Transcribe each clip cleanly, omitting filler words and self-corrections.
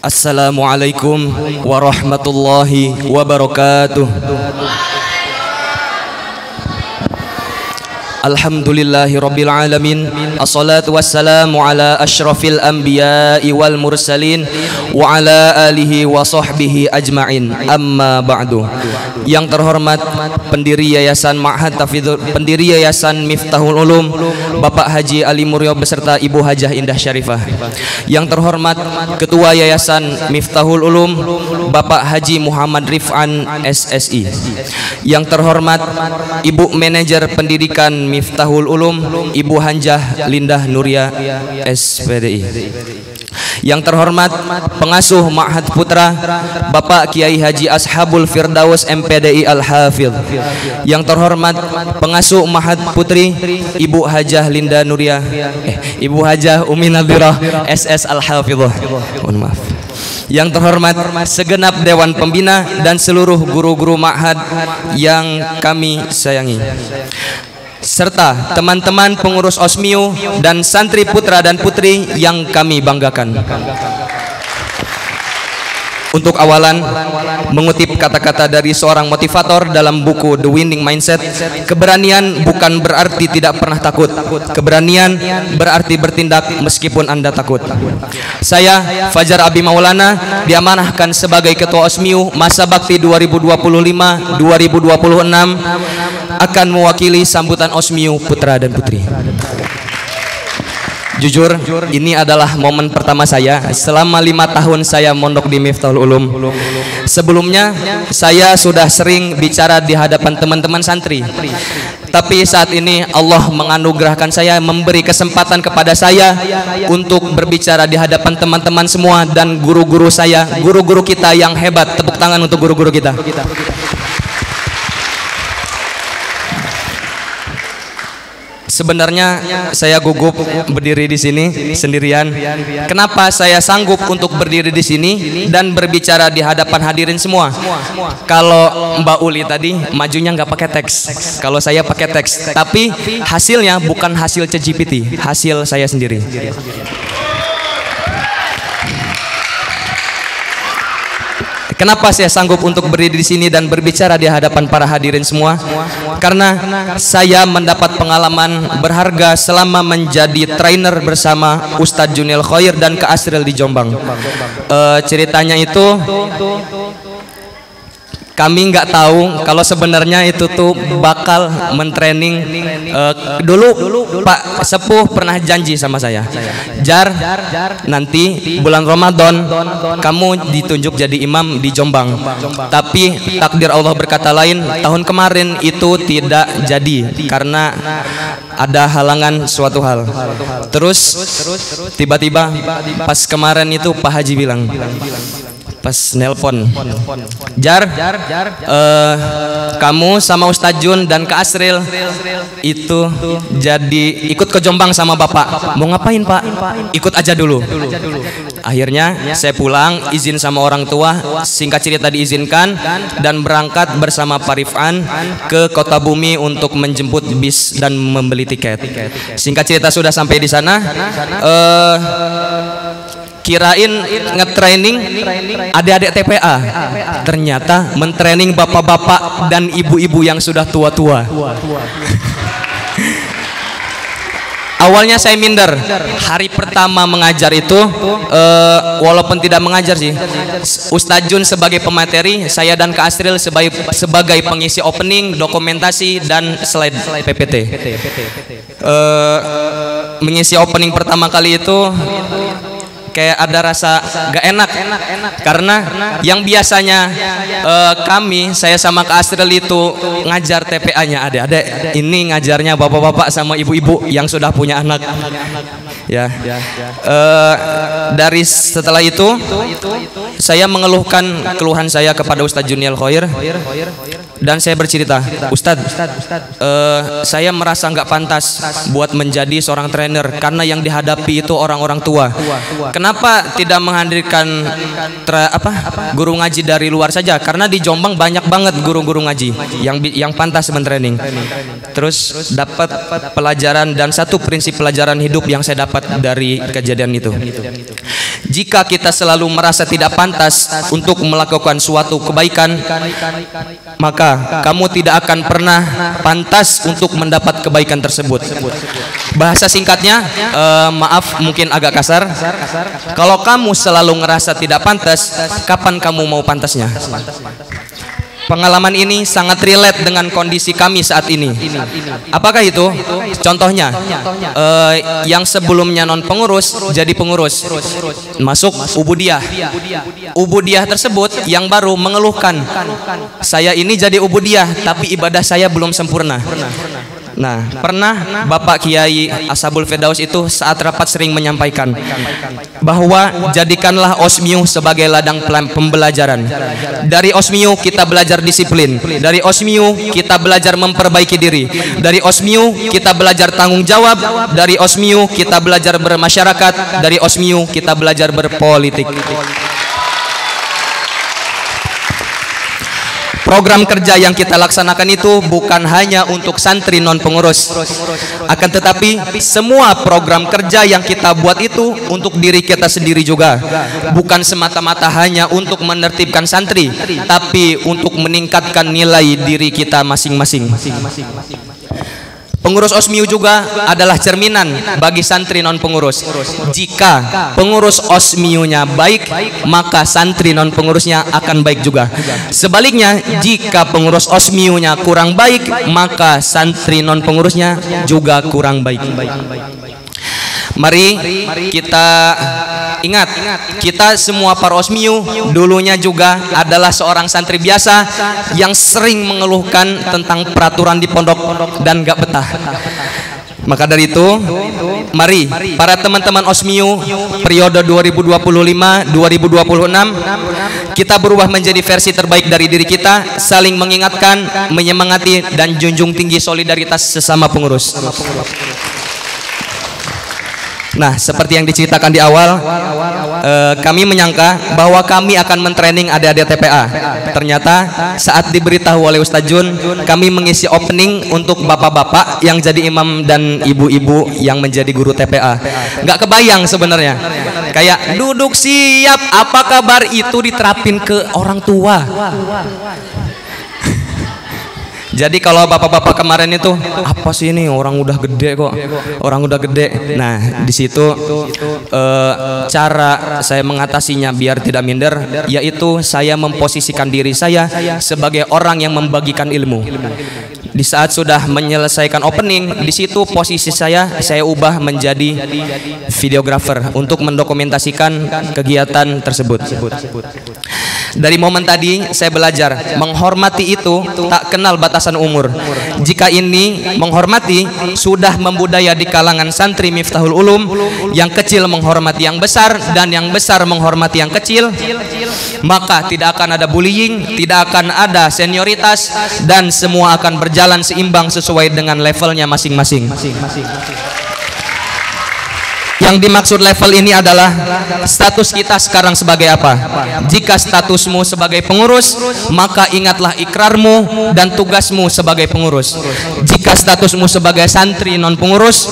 Assalamualaikum warahmatullahi wabarakatuh. Alhamdulillahi rabbil alamin. Assalatu wassalamu ala asyrafil anbiya'i wal mursalin wa ala alihi wa sahbihi ajma'in. Amma ba'du. Yang terhormat pendiri Yayasan Ma'had Tafidul, pendiri Yayasan Miftahul Ulum, Bapak Haji Ali Muryo beserta Ibu Hajah Indah Syarifah. Yang terhormat Ketua Yayasan Miftahul Ulum, Bapak Haji Muhammad Rif'an SSI. Yang terhormat Ibu Manajer Pendidikan Miftahul Ulum, Ibu Hanjah Lindah Nuria SPDI. Yang terhormat Pengasuh Ma'had Putra, Bapak Kiai Haji Ashabul Firdaus MPDI Al-Hafidh. Yang terhormat Pengasuh Ma'had Putri, Ibu Hajah Linda Nuria, Ibu Hajah Umi Nadhirah SS Al-Hafidhah. Mohon maaf. Yang terhormat segenap Dewan Pembina dan seluruh guru-guru Ma'had yang kami sayangi, serta teman-teman pengurus Osmio dan santri putra dan putri yang kami banggakan. Untuk awalan, mengutip kata-kata dari seorang motivator dalam buku The Winning Mindset, keberanian bukan berarti tidak pernah takut. Keberanian berarti bertindak meskipun Anda takut. Saya, Fajar Abi Maulana, diamanahkan sebagai Ketua Osmio masa bakti 2025-2026 akan mewakili sambutan Osmio putra dan putri. Jujur, ini adalah momen pertama saya selama 5 tahun saya mondok di Miftahul Ulum. Sebelumnya saya sudah sering bicara di hadapan teman-teman santri, tapi saat ini Allah menganugerahkan saya, memberi kesempatan kepada saya untuk berbicara di hadapan teman-teman semua dan guru-guru saya, guru-guru kita yang hebat. Tepuk tangan untuk guru-guru kita. Sebenarnya saya gugup berdiri di sini sendirian. Kenapa saya sanggup untuk berdiri di sini dan berbicara di hadapan hadirin semua? Kalau Mbak Uli tadi majunya nggak pakai teks, kalau saya pakai teks. Tapi hasilnya bukan hasil ChatGPT, hasil saya sendiri. Kenapa saya sanggup untuk berdiri di sini dan berbicara di hadapan para hadirin semua? Karena saya mendapat pengalaman berharga selama menjadi trainer bersama Ustadz Junil Khoir dan Kak Asril di Jombang. Ceritanya itu, kami nggak tahu kalau sebenarnya itu tuh bakal mentraining. Dulu Pak Sepuh pernah janji sama saya, Jar, nanti bulan Ramadan kamu ditunjuk jadi imam di Jombang. Tapi takdir Allah berkata lain, tahun kemarin itu tidak jadi karena ada halangan suatu hal. Terus tiba-tiba pas kemarin itu Pak Haji bilang, pas nelpon, Jar, kamu sama Ustadz Jun dan Kak Asril itu jadi ikut ke Jombang sama Bapak. Mau ngapain Pak? Ikut aja dulu. Akhirnya saya pulang, izin sama orang tua, singkat cerita diizinkan dan berangkat bersama Pak Rif'an ke Kota Bumi untuk menjemput bis dan membeli tiket. Singkat cerita sudah sampai di sana. Kirain nge-training adik-adik TPA, ternyata mentraining bapak-bapak dan ibu-ibu yang sudah tua-tua. Awalnya saya minder. Hari pertama mengajar itu, walaupun tidak mengajar sih, Ustadz Jun sebagai pemateri, saya dan Kak Asril sebagai pengisi opening, dokumentasi dan slide PPT. Mengisi opening pertama kali itu kayak ada rasa gak enak, karena yang biasanya saya sama Kak Asril itu ngajar TPA-nya adik-adik, ini ngajarnya bapak-bapak sama ibu-ibu yang sudah punya anak. Ya, dari setelah itu saya mengeluhkan keluhan saya kepada Ustadz Junial Khoir, dan saya bercerita, Ustadz, saya merasa nggak pantas buat menjadi seorang trainer karena yang dihadapi itu orang-orang tua. Kenapa tidak menghadirkan guru ngaji dari luar saja? Karena di Jombang banyak banget guru-guru ngaji yang pantas mentraining. Terus dapat pelajaran, dan satu prinsip pelajaran hidup yang saya dapat dari kejadian itu. Jika kita selalu merasa tidak pantas untuk melakukan suatu kebaikan, maka kamu tidak akan pernah pantas untuk mendapat kebaikan tersebut. Bahasa singkatnya, maaf mungkin agak kasar, kalau kamu selalu ngerasa tidak pantas, kapan kamu mau pantasnya? Pengalaman ini sangat relate dengan kondisi kami saat ini. Apakah itu? Contohnya, yang sebelumnya non pengurus jadi pengurus, masuk ubudiyah. Ubudiyah tersebut yang baru mengeluhkan, saya ini jadi ubudiyah tapi ibadah saya belum sempurna. Nah, pernah Bapak Kiai Ashabul Firdaus itu saat rapat sering menyampaikan bahwa jadikanlah Osmiu sebagai ladang pembelajaran. Dari Osmiu kita belajar disiplin, dari Osmiu kita belajar memperbaiki diri, dari Osmiu kita belajar tanggung jawab, dari Osmiu kita belajar bermasyarakat, dari Osmiu kita belajar berpolitik. Program kerja yang kita laksanakan itu bukan hanya untuk santri non pengurus, akan tetapi semua program kerja yang kita buat itu untuk diri kita sendiri juga, bukan semata-mata hanya untuk menertibkan santri, tapi untuk meningkatkan nilai diri kita masing-masing. Pengurus Osmiu juga adalah cerminan bagi santri non pengurus. Jika pengurus Osmiunya baik, maka santri non pengurusnya akan baik juga. Sebaliknya, jika pengurus Osmiunya kurang baik, maka santri non pengurusnya juga kurang baik. Mari kita ingat, kita semua para Osmiu dulunya juga adalah seorang santri biasa yang sering mengeluhkan tentang peraturan di pondok dan gak betah. Maka dari itu, mari para teman-teman Osmiu periode 2025-2026 kita berubah menjadi versi terbaik dari diri kita, saling mengingatkan, menyemangati, dan junjung tinggi solidaritas sesama pengurus. Nah, seperti yang diceritakan di awal, kami menyangka bahwa kami akan mentraining adik-adik TPA. Ternyata saat diberitahu oleh Ustadz Jun, kami mengisi opening untuk bapak-bapak yang jadi imam dan ibu-ibu yang menjadi guru TPA. Nggak kebayang sebenarnya. Kayak duduk siap, apa kabar, itu diterapin ke orang tua. Jadi kalau bapak-bapak kemarin itu, apa sih ini, orang udah gede kok, orang udah gede. Nah, di situ cara saya mengatasinya biar tidak minder, yaitu saya memposisikan diri saya sebagai orang yang membagikan ilmu. Di saat sudah menyelesaikan opening, di situ posisi saya ubah menjadi videographer untuk mendokumentasikan kegiatan tersebut. Dari momen tadi saya belajar menghormati itu tak kenal batasan umur. Jika ini menghormati sudah membudaya di kalangan santri Miftahul Ulum, yang kecil menghormati yang besar dan yang besar menghormati yang kecil, maka tidak akan ada bullying, tidak akan ada senioritas, dan semua akan berjalan seimbang sesuai dengan levelnya masing-masing. Yang dimaksud level ini adalah status kita sekarang sebagai apa. Jika statusmu sebagai pengurus, maka ingatlah ikrarmu dan tugasmu sebagai pengurus. Jika statusmu sebagai santri non pengurus,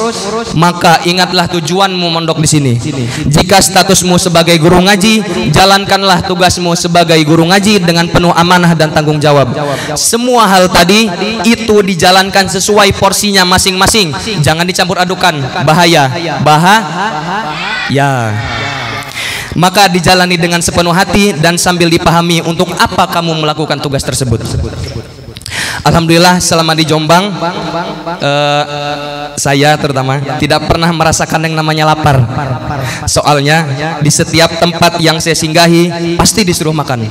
maka ingatlah tujuanmu mondok di sini. Jika statusmu sebagai guru ngaji, jalankanlah tugasmu sebagai guru ngaji dengan penuh amanah dan tanggung jawab. Semua hal tadi itu dijalankan sesuai porsinya masing-masing. Jangan dicampur adukan, bahaya. Ya. Maka dijalani dengan sepenuh hati dan sambil dipahami untuk apa kamu melakukan tugas tersebut. Alhamdulillah selama di Jombang, saya terutama tidak pernah merasakan yang namanya lapar. Soalnya di setiap tempat yang saya singgahi pasti disuruh makan.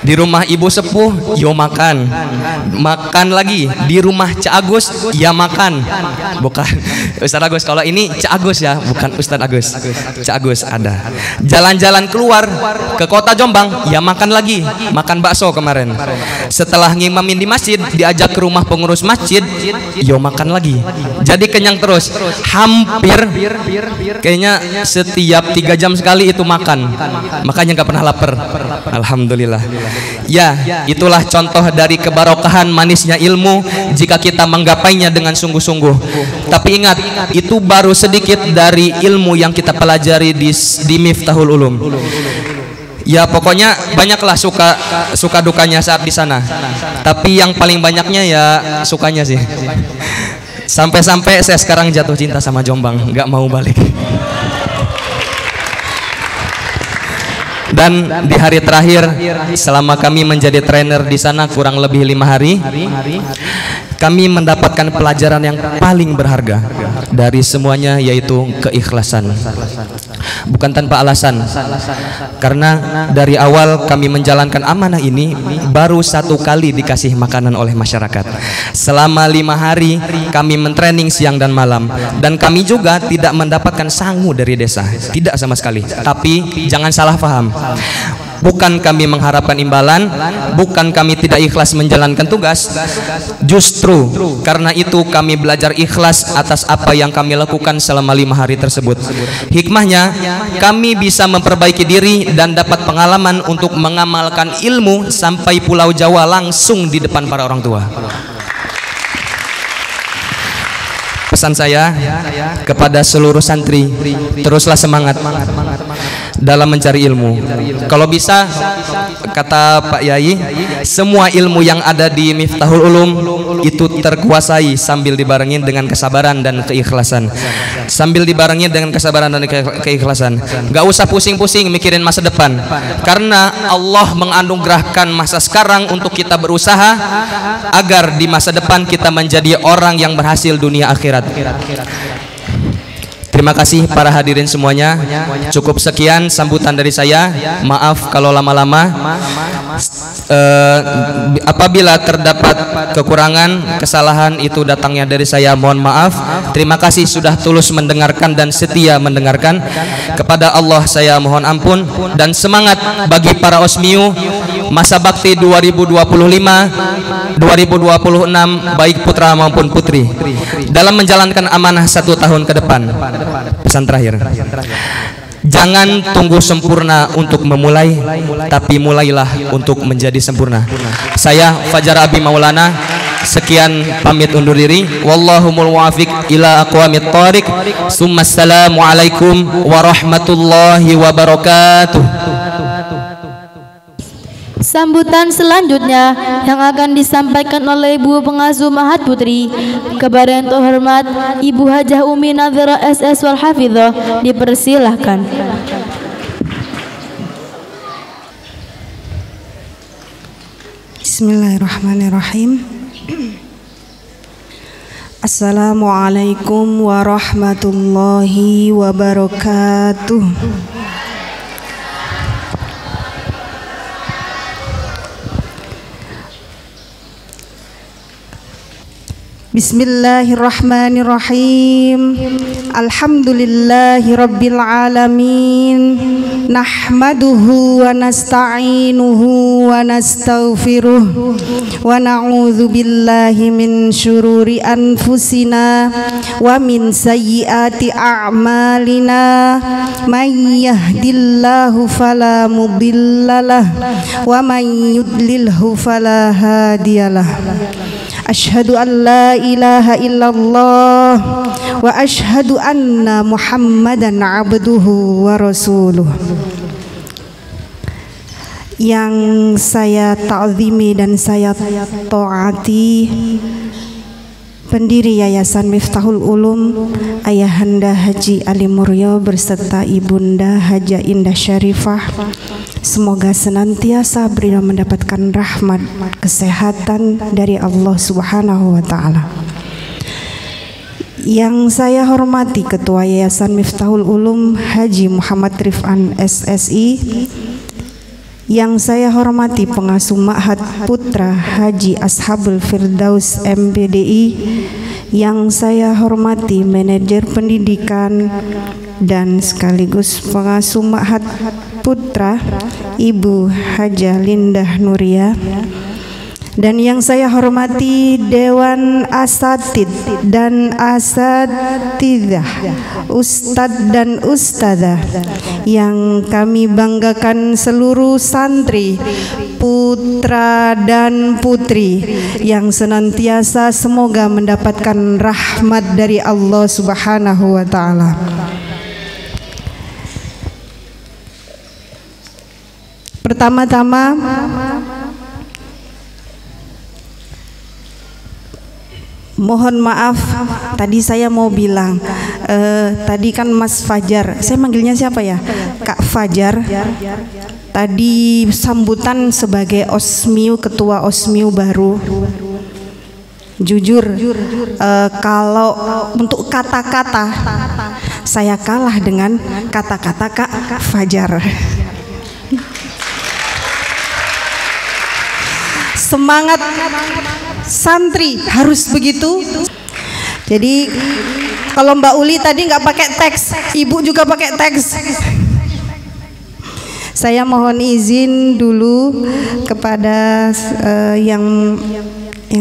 Di rumah ibu sepuh, yo makan. Makan lagi di rumah Cak Agus, ya makan. Bukan Ustaz Agus, kalau ini Cak Agus ya, bukan Ustaz Agus. Cak Agus ada. Jalan-jalan keluar ke kota Jombang, ya makan lagi. Makan bakso kemarin. Setelah ngimamin di masjid, diajak ke rumah pengurus masjid, yo makan lagi. Jadi kenyang terus. Hampir kayaknya setiap 3 jam sekali itu makan. Makanya nggak pernah lapar. Alhamdulillah. Ya, itulah contoh dari kebarokahan manisnya ilmu jika kita menggapainya dengan sungguh-sungguh. Tapi ingat, itu baru sedikit dari ilmu yang kita pelajari di Miftahul Ulum. Ya pokoknya banyaklah suka dukanya saat di sana. Tapi yang paling banyaknya ya sukanya sih. Sampai-sampai saya sekarang jatuh cinta sama Jombang, nggak mau balik. Dan di hari terakhir selama kami menjadi trainer di sana kurang lebih 5 hari, kami mendapatkan pelajaran yang paling berharga dari semuanya, yaitu keikhlasan. Bukan tanpa alasan, karena dari awal kami menjalankan amanah ini baru 1 kali dikasih makanan oleh masyarakat. Selama 5 hari kami mentraining siang dan malam, dan kami juga tidak mendapatkan sangu dari desa, tidak sama sekali. Tapi jangan salah paham, bukan kami mengharapkan imbalan, bukan kami tidak ikhlas menjalankan tugas. Justru karena itu kami belajar ikhlas atas apa yang kami lakukan selama 5 hari tersebut. Hikmahnya, kami bisa memperbaiki diri dan dapat pengalaman untuk mengamalkan ilmu sampai Pulau Jawa langsung di depan para orang tua. Pesan saya kepada seluruh santri, teruslah semangat dalam mencari ilmu. Kalau bisa, kata Pak Yai, semua ilmu yang ada di Miftahul Ulum itu terkuasai sambil dibarengi dengan kesabaran dan keikhlasan. Sambil dibarengi dengan kesabaran dan keikhlasan. Gak usah pusing-pusing mikirin masa depan, karena Allah menganugerahkan masa sekarang untuk kita berusaha agar di masa depan kita menjadi orang yang berhasil dunia akhirat. Terima kasih para hadirin semuanya. Cukup sekian sambutan dari saya. Maaf kalau lama-lama. Apabila terdapat kekurangan, kesalahan, itu datangnya dari saya, mohon maaf. Terima kasih sudah tulus mendengarkan dan setia mendengarkan. Kepada Allah saya mohon ampun, dan semangat bagi para osmiu masa bakti 2025 2026, baik putra maupun putri, dalam menjalankan amanah 1 tahun ke depan. Pesan terakhir, jangan tunggu sempurna untuk memulai, tapi mulailah untuk menjadi sempurna. Saya Fajar Abi Maulana, sekian pamit undur diri. Wallahumul muwaffiq ila aqwamit thoriq. Assalamualaikum warahmatullahi wabarakatuh. Sambutan selanjutnya yang akan disampaikan oleh Ibu Pengasuh Mahat Putri kepada yang terhormat Ibu Hajah Umi Nadhira SS wal Hafidhah, dipersilahkan. Bismillahirrahmanirrahim. Assalamualaikum warahmatullahi wabarakatuh. Bismillahirrahmanirrahim. Alhamdulillahi rabbil alamin. Nahmaduhu wa nasta'inuhu wa nastaghfiruh wa na'udzu billahi min syururi anfusina wa min sayyiati a'malina. May yahdillahu fala mudhillalah wa may yudlilhu fala hadiyalah. Asyhadu an la ilaha illallah wa asyhadu anna Muhammadan abduhu wa rasuluh. Yang saya ta'zimi dan saya taati, pendiri Yayasan Miftahul Ulum, Ayahanda Haji Ali Muryo beserta Ibunda Haja Indah Syarifah, semoga senantiasa beliau mendapatkan rahmat kesehatan dari Allah Subhanahu wa Ta'ala. Yang saya hormati Ketua Yayasan Miftahul Ulum Haji Muhammad Rifan SSI, Yang saya hormati Pengasuh Ma'had Putra Haji Ashabul Firdaus MPDI, yang saya hormati Manajer Pendidikan dan sekaligus Pengasuh Ma'had Putra Ibu Hajah Lindah Nuria, dan yang saya hormati Dewan Asatid dan Asatidah, Ustadz dan Ustadzah, yang kami banggakan seluruh santri, putra dan putri yang senantiasa semoga mendapatkan rahmat dari Allah Subhanahu wa Ta'ala. Pertama-tama mohon maaf, tadi saya mau bilang, tadi kan Mas Fajar, saya manggilnya siapa ya? Kak Fajar. Tadi sambutan sebagai Osmiu, ketua Osmiu baru. Jujur, kalau untuk kata-kata, saya kalah dengan kata-kata Kak Fajar. Semangat santri harus begitu. Jadi kalau Mbak Uli tadi nggak pakai teks, Ibu juga pakai teks. Saya mohon izin dulu kepada yang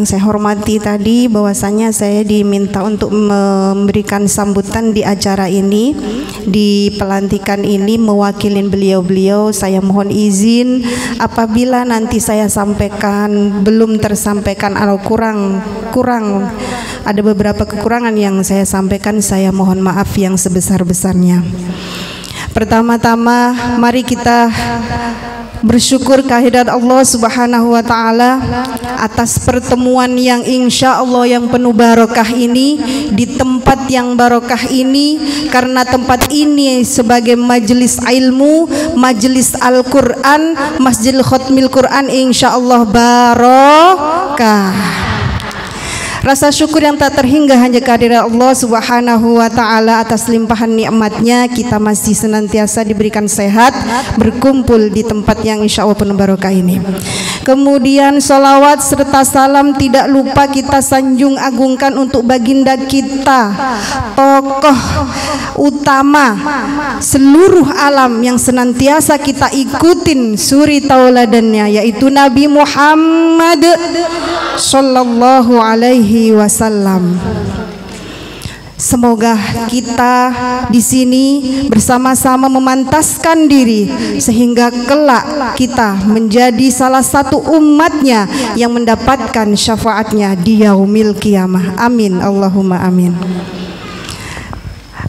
saya hormati tadi, bahwasanya saya diminta untuk memberikan sambutan di acara ini, di pelantikan ini, mewakilin beliau-beliau. Saya mohon izin apabila nanti saya sampaikan belum tersampaikan atau kurang ada beberapa kekurangan yang saya sampaikan, saya mohon maaf yang sebesar-besarnya. Pertama-tama mari kita bersyukur kehadirat Allah Subhanahu wa Ta'ala atas pertemuan yang insya Allah yang penuh barokah ini, di tempat yang barokah ini, karena tempat ini sebagai majelis ilmu, majelis Al-Quran, Masjid Khotmil Quran, insya Allah barokah. Rasa syukur yang tak terhingga hanya kehadirat Allah Subhanahu wa Ta'ala atas limpahan nikmatnya, kita masih senantiasa diberikan sehat, berkumpul di tempat yang insya Allah penuh barokah ini. Kemudian salawat serta salam tidak lupa kita sanjung agungkan untuk baginda kita, tokoh utama seluruh alam yang senantiasa kita ikutin suri tauladannya, yaitu Nabi Muhammad sallallahu alaihi wasallam. Semoga kita di sini bersama-sama memantaskan diri sehingga kelak kita menjadi salah satu umatnya yang mendapatkan syafaatnya di yaumil qiyamah. Amin, Allahumma amin.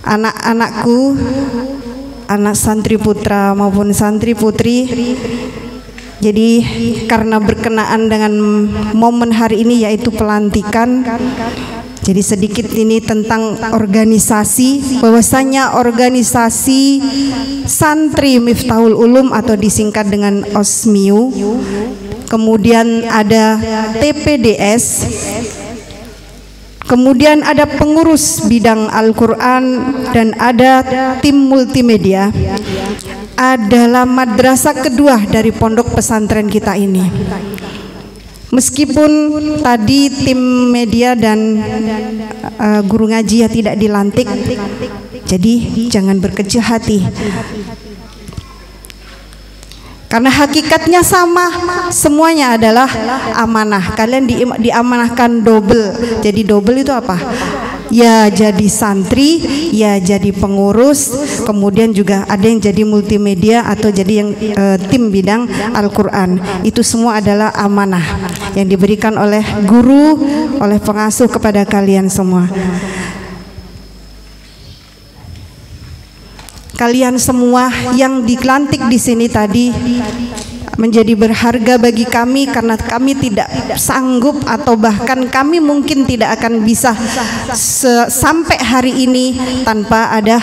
Anak-anakku, anak santri putra maupun santri putri, jadi karena berkenaan dengan momen hari ini yaitu pelantikan, jadi sedikit ini tentang organisasi, bahwasanya organisasi Santri Miftahul Ulum atau disingkat dengan Osmiu, kemudian ada TPDS, kemudian ada pengurus bidang Al-Quran, dan ada tim multimedia, adalah madrasah kedua dari pondok pesantren kita ini. Meskipun tadi tim media dan guru ngaji ya tidak dilantik, jadi jangan berkecil hati, karena hakikatnya sama, semuanya adalah amanah. Kalian diamanahkan double. Jadi double itu apa? Ya jadi santri, ya jadi pengurus, kemudian juga ada yang jadi multimedia atau jadi yang tim bidang Al-Quran. Itu semua adalah amanah yang diberikan oleh guru, oleh pengasuh kepada kalian semua. Kalian semua yang dilantik di sini tadi menjadi berharga bagi kami, karena kami tidak sanggup atau bahkan kami mungkin tidak akan bisa sampai hari ini tanpa ada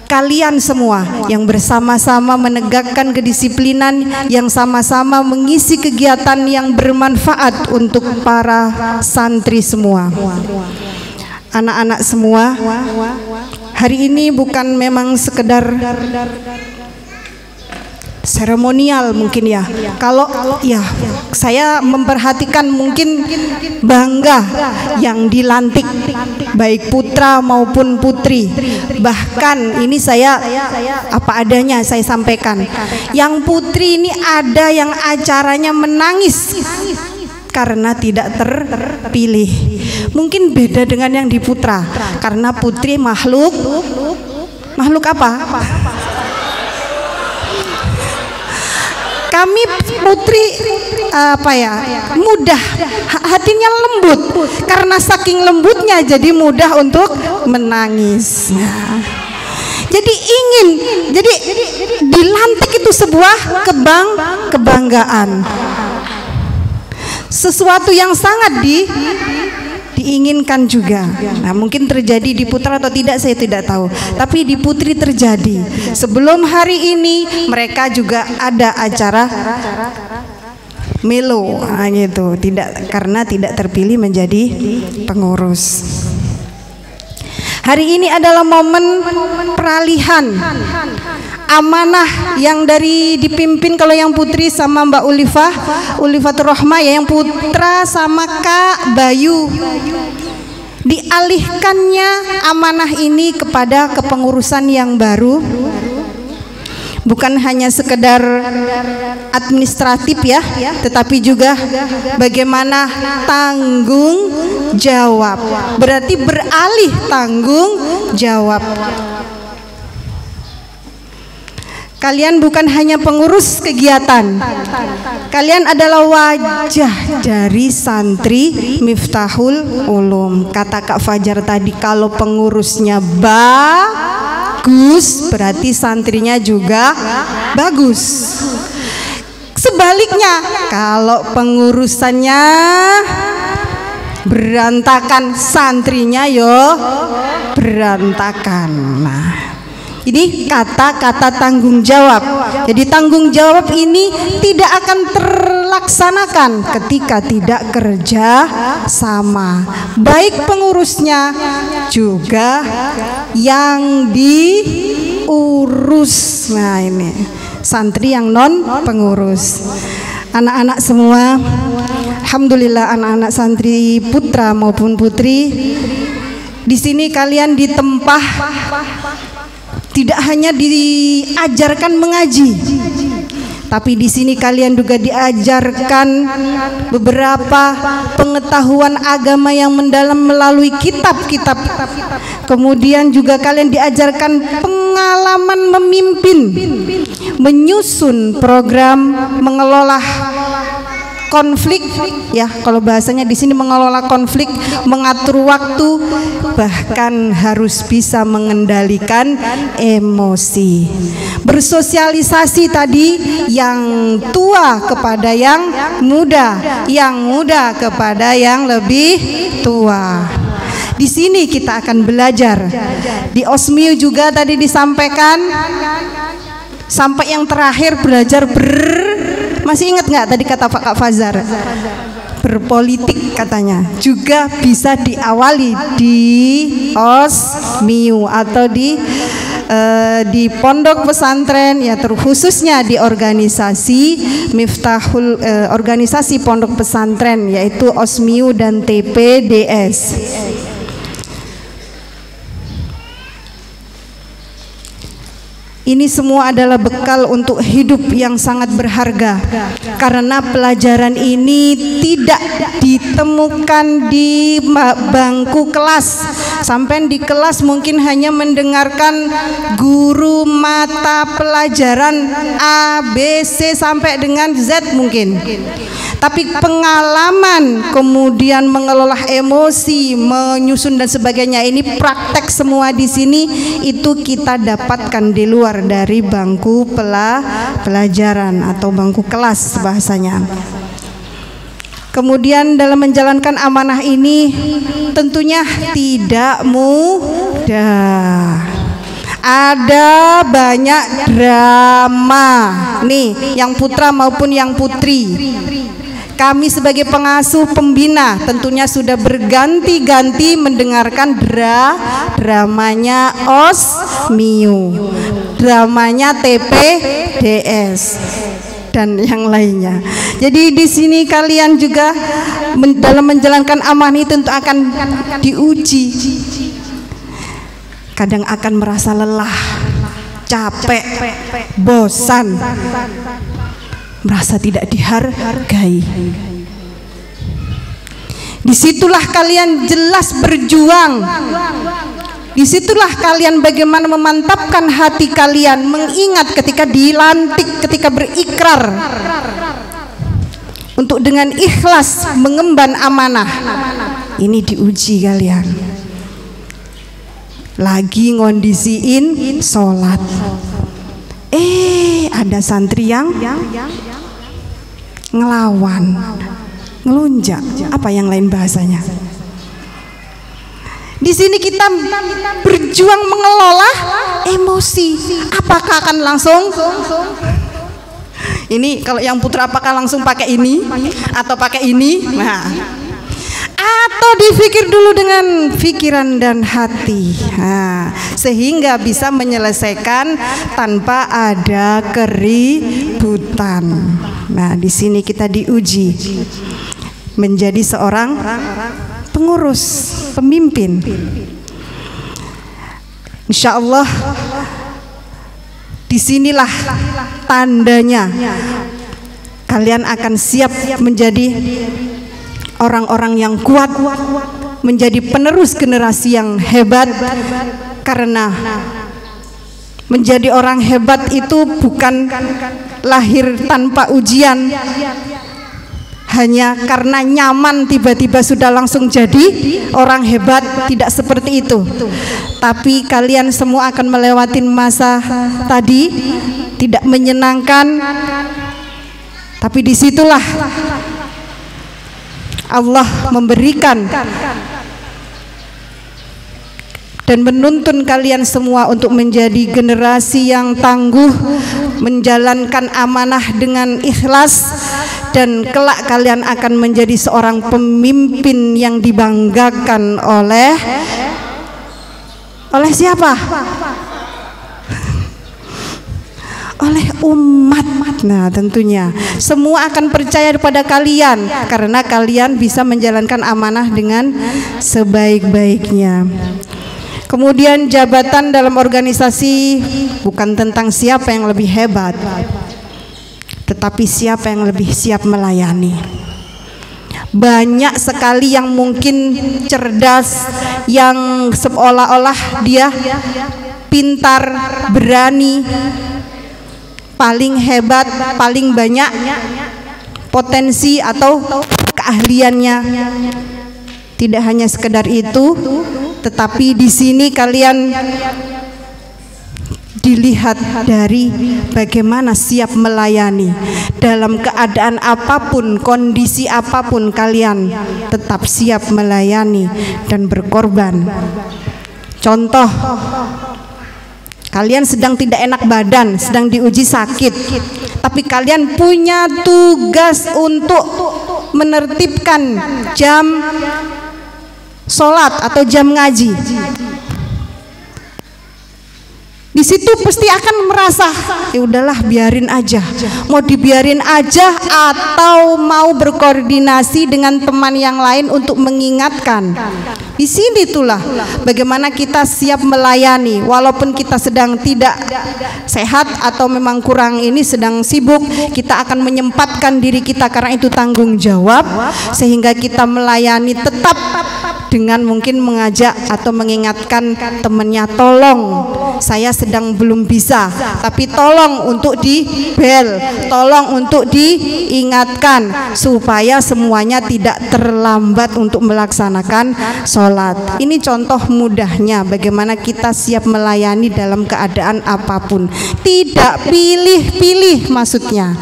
kalian semua yang bersama-sama menegakkan kedisiplinan, yang sama-sama mengisi kegiatan yang bermanfaat untuk para santri semua. Anak-anak semua, hari ini bukan memang sekedar seremonial mungkin ya. Kalau ya saya memperhatikan mungkin bangga yang dilantik baik putra maupun putri. Bahkan ini saya apa adanya saya sampaikan. Yang putri ini ada yang acaranya menangis karena tidak terpilih. Mungkin beda dengan yang di putra, karena putri makhluk apa? Kami putri apa ya, mudah, hatinya lembut, karena saking lembutnya jadi mudah untuk menangis. Jadi dilantik itu sebuah kebanggaan, sesuatu yang sangat diinginkan juga. Nah, mungkin terjadi di putra atau tidak saya tidak tahu, tapi di putri terjadi. Sebelum hari ini mereka juga ada acara melo, gitu, karena tidak terpilih menjadi pengurus. Hari ini adalah momen peralihan amanah yang dipimpin kalau yang putri sama Mbak Ulifatur Rohmah, ya, yang putra sama Kak Bayu. Dialihkannya amanah ini kepada kepengurusan yang baru, bukan hanya sekedar administratif ya, tetapi juga bagaimana tanggung jawab. Berarti beralih tanggung jawab. Kalian bukan hanya pengurus kegiatan, kalian adalah wajah dari santri Miftahul Ulum. Kata Kak Fajar tadi, kalau pengurusnya bagus, berarti santrinya juga bagus. Sebaliknya, kalau pengurusannya berantakan, santrinya berantakan. Nah, ini kata-kata tanggung jawab. Jadi tanggung jawab ini tidak akan terlaksanakan ketika tidak kerja sama, baik pengurusnya juga yang diurus. Nah, ini santri yang non pengurus. Anak-anak semua, alhamdulillah anak-anak santri putra maupun putri, di sini kalian ditempah. Tidak hanya diajarkan mengaji, tapi di sini kalian juga diajarkan beberapa pengetahuan agama yang mendalam melalui kitab-kitab. Kemudian juga kalian diajarkan pengalaman memimpin, menyusun program, mengelola konflik, ya, kalau bahasanya di sini mengelola konflik, mengatur waktu, bahkan harus bisa mengendalikan emosi. Bersosialisasi tadi, yang tua kepada yang muda, yang muda kepada yang lebih tua. Di sini kita akan belajar. Di Osmiu juga tadi disampaikan sampai yang terakhir belajar masih ingat nggak tadi kata Kak Fazar? Berpolitik katanya juga bisa diawali di Osmiu atau di pondok pesantren, ya, terkhususnya di organisasi Miftahul, organisasi pondok pesantren, yaitu Osmiu dan TPDS. Ini semua adalah bekal untuk hidup yang sangat berharga, karena pelajaran ini tidak ditemukan di bangku kelas. Sampai di kelas mungkin hanya mendengarkan guru mata pelajaran A, B, C sampai dengan Z mungkin. Tapi pengalaman, kemudian mengelola emosi, menyusun dan sebagainya, ini praktek semua di sini, itu kita dapatkan di luar dari bangku pelajaran atau bangku kelas bahasanya. Kemudian dalam menjalankan amanah ini tentunya tidak mudah. Ada banyak drama nih, yang putra maupun yang putri. Kami sebagai pengasuh pembina tentunya sudah berganti-ganti mendengarkan dramanya Osmiu, dramanya TPDS dan yang lainnya. Jadi di sini kalian juga dalam menjalankan amanah itu tentu akan diuji. Kadang akan merasa lelah, capek, bosan, merasa tidak dihargai. Disitulah kalian jelas berjuang. Disitulah kalian bagaimana memantapkan hati kalian, mengingat ketika dilantik, ketika berikrar untuk dengan ikhlas mengemban amanah. Ini diuji kalian. Lagi ngondisiin sholat, ada santri yang ngelawan, ngelunjak, apa yang lain bahasanya. Di sini kita berjuang mengelola emosi. Apakah akan langsung ini, kalau yang putra apakah langsung pakai ini atau pakai ini? Nah, atau dipikir dulu dengan pikiran dan hati, sehingga bisa menyelesaikan tanpa ada keributan. Nah, di sini kita diuji menjadi seorang pengurus, pemimpin. Insya Allah disinilah tandanya kalian akan siap menjadi orang-orang yang kuat, menjadi penerus generasi yang hebat. Karena menjadi orang hebat itu bukan lahir tanpa ujian, hanya karena nyaman tiba-tiba sudah langsung jadi orang hebat. Tidak seperti itu. Tapi kalian semua akan melewati masa tadi tidak menyenangkan. Tapi disitulah Allah memberikan dan menuntun kalian semua untuk menjadi generasi yang tangguh, menjalankan amanah dengan ikhlas, dan kelak kalian akan menjadi seorang pemimpin yang dibanggakan oleh siapa? Oleh umat. Nah, tentunya semua akan percaya kepada kalian karena kalian bisa menjalankan amanah dengan sebaik-baiknya. Kemudian jabatan dalam organisasi bukan tentang siapa yang lebih hebat, tetapi siapa yang lebih siap melayani. Banyak sekali yang mungkin cerdas, yang seolah-olah dia pintar, berani, paling hebat, paling banyak potensi atau keahliannya. Tidak hanya sekedar itu, tetapi di sini kalian dilihat dari bagaimana siap melayani dalam keadaan apapun, kondisi apapun, kalian tetap siap melayani dan berkorban. Contoh, kalian sedang tidak enak badan, sedang diuji sakit, tapi kalian punya tugas untuk menertibkan jam sholat atau jam ngaji. Di situ pasti akan merasa, ya udahlah biarin aja. Mau dibiarin aja atau mau berkoordinasi dengan teman yang lain untuk mengingatkan. Di sini itulah bagaimana kita siap melayani walaupun kita sedang tidak sehat atau memang kurang ini, sedang sibuk, kita akan menyempatkan diri kita karena itu tanggung jawab, sehingga kita melayani tetap dengan mungkin mengajak atau mengingatkan temannya, tolong saya sedang belum bisa, tapi tolong untuk di bel, tolong untuk diingatkan supaya semuanya tidak terlambat untuk melaksanakan sholat. Ini contoh mudahnya bagaimana kita siap melayani dalam keadaan apapun, tidak pilih-pilih. Maksudnya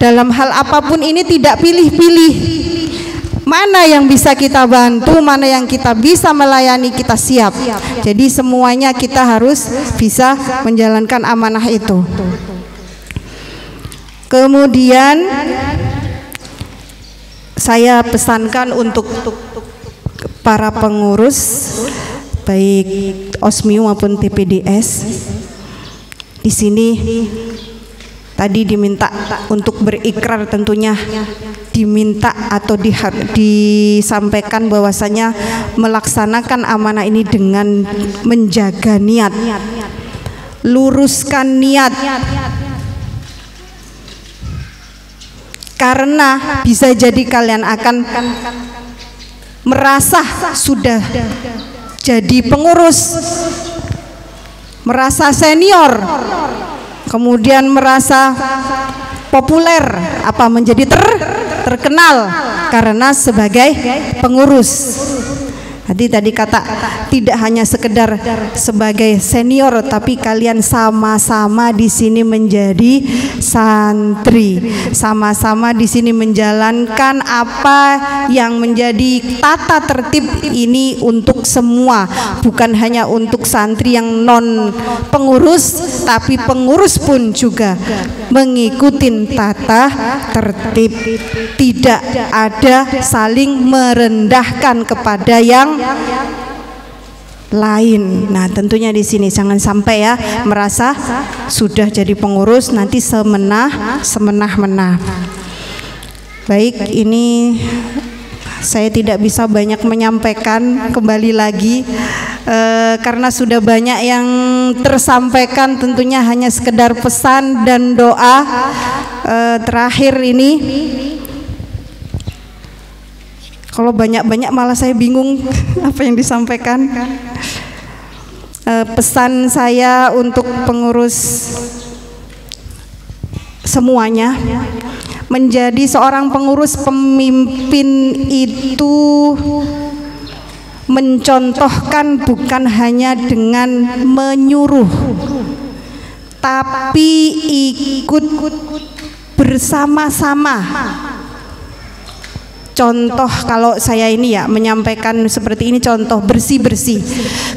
dalam hal apapun ini tidak pilih-pilih. Mana yang bisa kita bantu, mana yang kita bisa melayani, kita siap. Jadi semuanya kita harus bisa menjalankan amanah itu. Kemudian saya pesankan untuk para pengurus baik OSMIU maupun TPDS di sini tadi diminta untuk berikrar, tentunya diminta atau disampaikan bahwasanya melaksanakan amanah ini dengan menjaga niat, luruskan niat, karena bisa jadi kalian akan merasa sudah jadi pengurus, merasa senior, kemudian merasa populer, menjadi terkenal karena sebagai pengurus. Tadi kata tidak hanya sekedar sebagai senior, tapi kalian sama-sama di sini menjadi santri, sama-sama di sini menjalankan apa yang menjadi tata tertib ini untuk semua, bukan hanya untuk santri yang non pengurus, tapi pengurus pun juga mengikuti tata tertib. Tidak ada saling merendahkan kepada yang lain. Nah, tentunya di sini jangan sampai ya merasa sudah jadi pengurus nanti semenah-menah. Baik, ini saya tidak bisa banyak menyampaikan kembali lagi karena sudah banyak yang tersampaikan, tentunya hanya sekedar pesan dan doa. Terakhir ini kalau banyak-banyak malah saya bingung apa yang disampaikan. Pesan saya untuk pengurus semuanya, menjadi seorang pengurus pemimpin itu mencontohkan bukan hanya dengan menyuruh, tapi ikut bersama-sama. Contoh, kalau saya ini ya menyampaikan seperti ini, contoh bersih-bersih.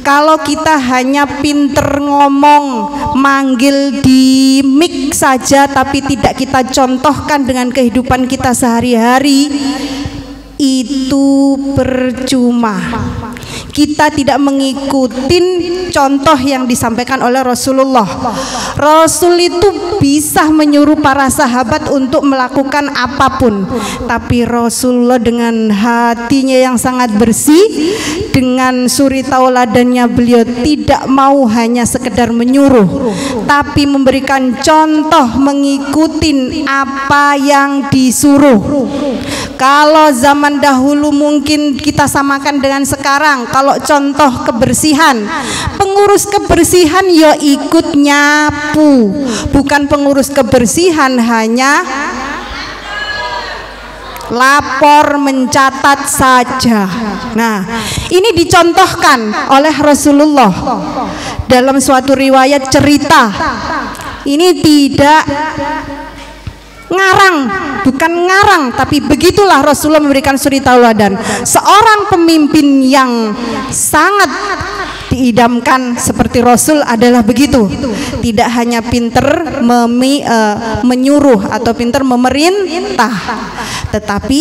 Kalau kita hanya pinter ngomong, manggil di mic saja, tapi tidak kita contohkan dengan kehidupan kita sehari-hari, itu percuma. Kita tidak mengikuti contoh yang disampaikan oleh Rasulullah. Rasul itu bisa menyuruh para sahabat untuk melakukan apapun, tapi Rasulullah dengan hatinya yang sangat bersih, dengan suri tauladannya beliau tidak mau hanya sekedar menyuruh, tapi memberikan contoh, mengikuti apa yang disuruh. Kalau zaman dahulu mungkin kita samakan dengan sekarang. Kalau contoh kebersihan, pengurus kebersihan ya ikut nyapu, bukan pengurus kebersihan hanya lapor mencatat saja. Nah, ini dicontohkan oleh Rasulullah dalam suatu riwayat cerita. Ini tidak ngarang, bukan ngarang, tapi begitulah Rasulullah memberikan suri tauladan. Seorang pemimpin yang sangat diidamkan seperti Rasul adalah begitu, tidak hanya pinter menyuruh atau pinter memerintah, tetapi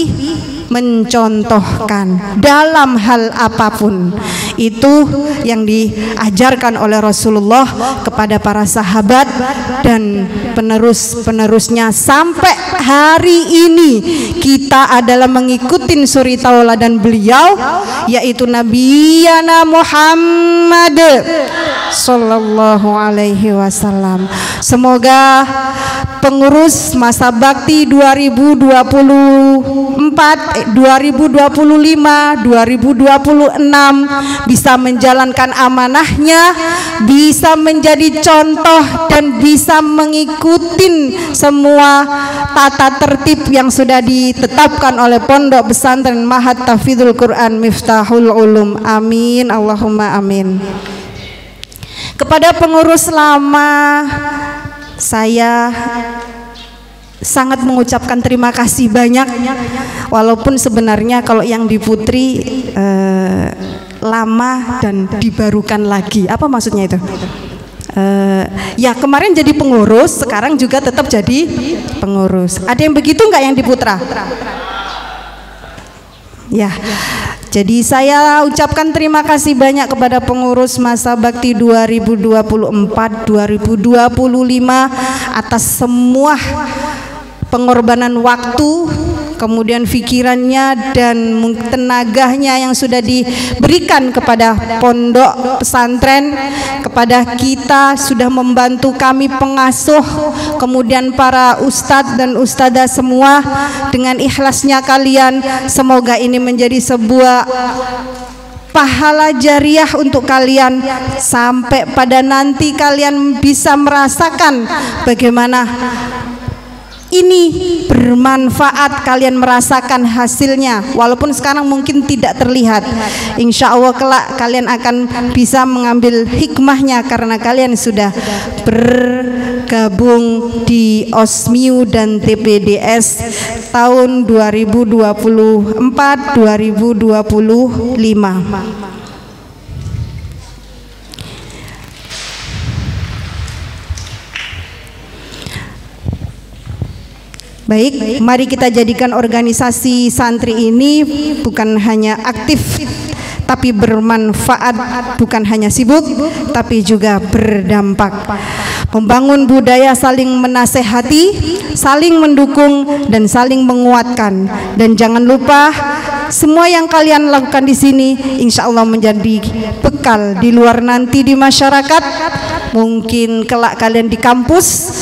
mencontohkan dalam hal apapun. Itu yang diajarkan oleh Rasulullah kepada para sahabat dan penerus-penerusnya sampai hari ini. Kita adalah mengikuti suri tauladan beliau, yaitu Nabiyana Muhammad sallallahu alaihi wasallam. Semoga pengurus masa bakti 2024, 2025, 2026 bisa menjalankan amanahnya, bisa menjadi contoh dan bisa mengikuti semua tata tertib yang sudah ditetapkan oleh Pondok Pesantren Ma'had Tahfidzul Quran Miftahul Ulum. Amin, Allahumma amin. Kepada pengurus lama, saya sangat mengucapkan terima kasih banyak, walaupun sebenarnya kalau yang di Putri lama dan dibarukan lagi. Apa maksudnya itu? Ya kemarin jadi pengurus, sekarang juga tetap jadi pengurus. Ada yang begitu nggak yang di Putra? Ya. Jadi saya ucapkan terima kasih banyak kepada pengurus Masa Bakti 2024-2025 atas semua pengorbanan waktu, kemudian pikirannya dan tenaganya yang sudah diberikan kepada pondok pesantren, kepada kita, sudah membantu kami pengasuh, kemudian para ustadz dan ustadzah semua. Dengan ikhlasnya kalian, semoga ini menjadi sebuah pahala jariah untuk kalian, sampai pada nanti kalian bisa merasakan bagaimana ini bermanfaat, kalian merasakan hasilnya walaupun sekarang mungkin tidak terlihat. Insya Allah kelak kalian akan bisa mengambil hikmahnya karena kalian sudah bergabung di OSMIU dan TPDS tahun 2024-2025. Baik, mari kita jadikan organisasi santri ini bukan hanya aktif tapi bermanfaat, bukan hanya sibuk tapi juga berdampak. Membangun budaya saling menasehati, saling mendukung dan saling menguatkan. Dan jangan lupa semua yang kalian lakukan di sini insya Allah menjadi bekal di luar nanti di masyarakat. Mungkin kelak kalian di kampus,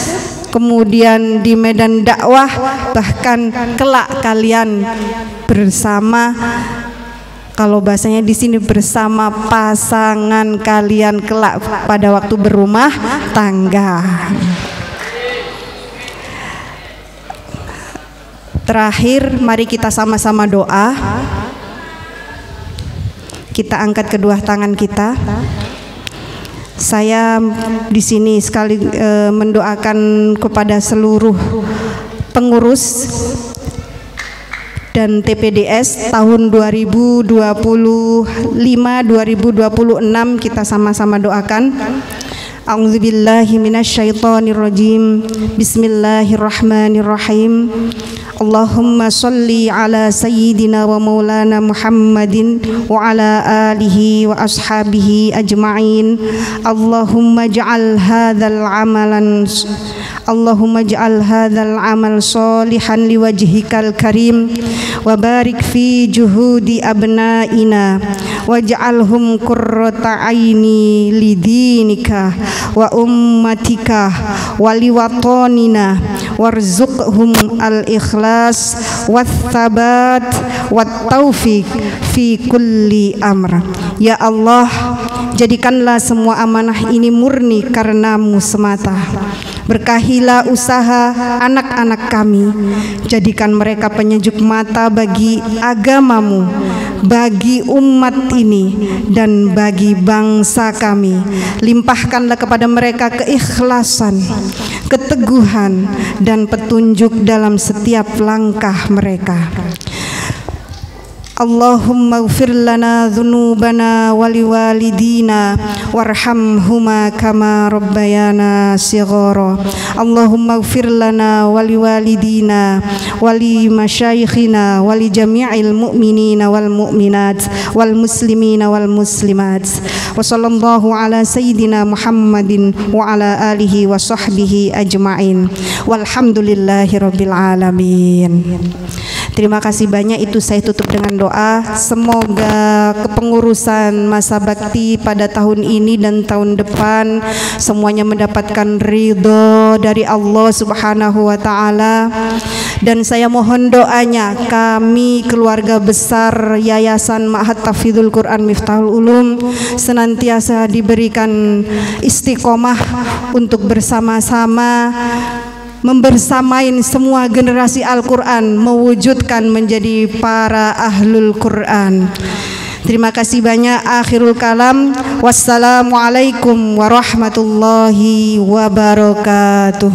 kemudian di medan dakwah, bahkan kelak kalian bersama, kalau bahasanya di sini bersama pasangan kalian kelak pada waktu berumah tangga. Terakhir, mari kita sama-sama doa. Kita angkat kedua tangan kita. Saya di sini sekali mendoakan kepada seluruh pengurus dan TPDS tahun 2025-2026, kita sama-sama doakan. A'udzubillahi minasyaitonirrajim. Bismillahirrahmanirrahim. Allahumma salli ala sayyidina wa maulana Muhammadin wa ala alihi wa ashabihi ajma'in. Allahumma ja'al hadzal amal salihan liwajhikal karim wa barik fi juhudi abnaina waj'alhum qurrata aini lidinika wa ummatika wa liwatanina warzuqhum al-ikhlas wat-thabat wat-taufiq fi kulli amr. Ya Allah, jadikanlah semua amanah ini murni karenamu semata. Berkahilah usaha anak-anak kami, jadikan mereka penyejuk mata bagi agamamu, bagi umat ini dan bagi bangsa kami. Limpahkanlah kepada mereka keikhlasan, keteguhan dan petunjuk dalam setiap langkah mereka. Allahumma ighfir lana dhunubana wa liwalidina warhamhuma kama rabbayana shighara. Allahumma ighfir lana wa liwalidina wa li masyayikhina wa li jami'il mu'minina wal mu'minat wal muslimina wal muslimat. Wa sallallahu ala sayyidina Muhammadin wa ala alihi wa sahbihi ajma'in. Walhamdulillahi rabbil alamin. Terima kasih banyak, itu saya tutup dengan doa. Semoga kepengurusan Masa Bakti pada tahun ini dan tahun depan semuanya mendapatkan ridho dari Allah Subhanahu wa Ta'ala. Dan saya mohon doanya, kami keluarga besar Yayasan Ma'had Tahfidzul Quran Miftahul Ulum senantiasa diberikan istiqomah untuk bersama-sama membersamain semua generasi Al-Quran, mewujudkan menjadi para ahlul Quran. Terima kasih banyak. Akhirul kalam. Wassalamualaikum warahmatullahi wabarakatuh.